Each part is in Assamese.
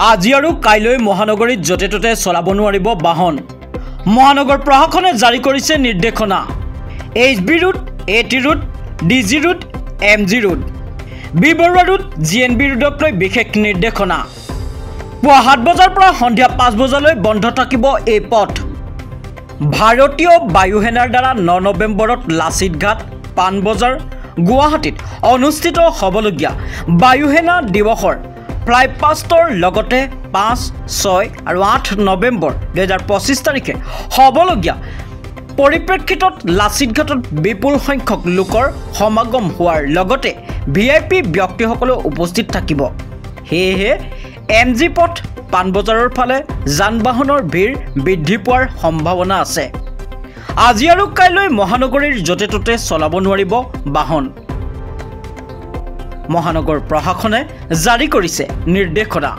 আজি আৰু কাইলৈ মহানগৰীত য'তে ত'তে চলাব নোৱাৰিব বাহন। মহানগৰ প্ৰশাসনে জাৰি কৰিছে নিৰ্দেশনা। HB route, AT route, DG route, MG route, B Barooah route, GNB ৰুটক লৈ বিশেষ নিৰ্দেশনা। পুৱা 7 বজাৰ পৰা সন্ধিয়া 5 বজালৈ বন্ধ থাকিব এই পথ। ভাৰতীয় বায়ুসেনাৰ দ্বাৰা 9 নৱেম্বৰত লাচিত ঘাট, পাণবজাৰ, গুৱাহাটীত অনুষ্ঠিত হ'বলগীয়া বায়ুসেনা দিৱসৰ ফ্লাইপাষ্টৰ লগতে 5, 6 আৰু 8 নৱেম্বৰ 2025 তাৰিখে হ'বলগীয়া পৰিপ্ৰেক্ষিতত লাচিত ঘাটত বিপুল সংখ্যক লোকৰ সমাগম হোৱাৰ লগতে VIP ব্যক্তিসকলে উপস্থিত থাকিব। সেয়েহে MG পথ পাণবজাৰৰ ফালে যান বাহনৰ ভিৰ বৃদ্ধি পোৱাৰ সম্ভাৱনা আছে। আজি আৰু কাইলৈ মহানগৰীৰ য'তে ত'তে চলাব নোৱাৰিব বাহন। মহানগৰ প্ৰশাসনে জাৰি কৰিছে নিৰ্দেশনা।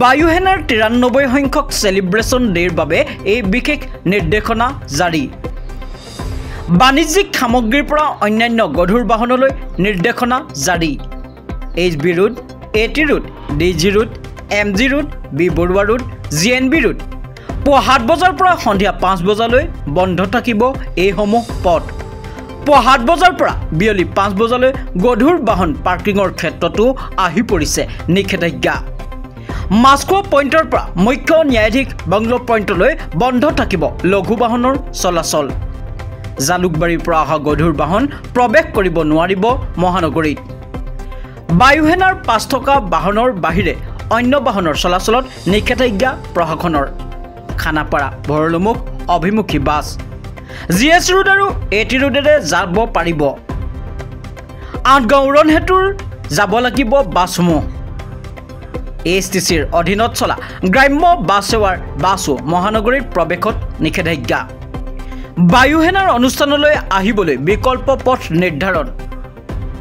বায়ুসেনাৰ 93 সংখ্যক চেলিব্ৰেশ্যন ডেৰ বাবে এই বিশেষ নিৰ্দেশনা জাৰি। বাণিজ্যিক সামগ্ৰীৰ পৰা অন্যান্য গধুৰ বাহনলৈ নিৰ্দেশনা জাৰি। HB route, AT route, DG route, MG route, B Barooah route, GNB route পুৱা 7 বজাৰ পৰা সন্ধিয়া 5 বজালৈ বন্ধ থাকিব এইসমূহ পথ। পুৱা 7 বজাৰ পৰা বিয়লি 5 বজালৈ গধুৰ বাহন পাৰ্কিঙৰ ক্ষেত্ৰতো আহি পৰিছে নিষেধাজ্ঞা। মাছখোৱা পইণ্টৰ পৰা মুখ্য ন্যায়াধীশ বাংলো পইণ্টলৈ বন্ধ থাকিব লঘু বাহনৰ চলাচল। জালুকবাৰীৰ পৰা অহা গধুৰ বাহন প্ৰৱেশ কৰিব নোৱাৰিব মহানগৰীত। বায়ুসেনাৰ 5 থকা বাহনৰ বাহিৰে অন্য বাহনৰ চলাচলত নিষেধাজ্ঞা প্ৰশাসনৰ। খানাপাৰা ভৰলুমুখ অভিমুখী বাছ GS ৰুট আৰু AT ৰুটেৰে যাব পাৰিব। আঠগাঁও উৰণ সেতুৰ যাব লাগিব বাছসমূহ। ASTCৰ অধীনত চলা গ্ৰাম্য বাছ সেৱাৰ বাছো মহানগৰীত প্ৰৱেশত নিষেধাজ্ঞা। বায়ুসেনাৰ অনুষ্ঠানলৈ আহিবলৈ বিকল্প পথ নিৰ্ধাৰণ।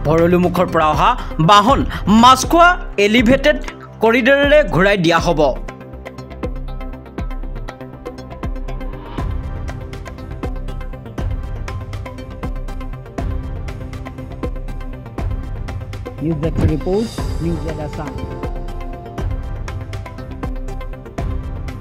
ভৰলুমুখৰ পৰা অহা বাহন মাছখোৱা এলিভেটেড কৰিডৰেৰে ঘূৰাই দিয়া হ'ব। News Report, News Assam.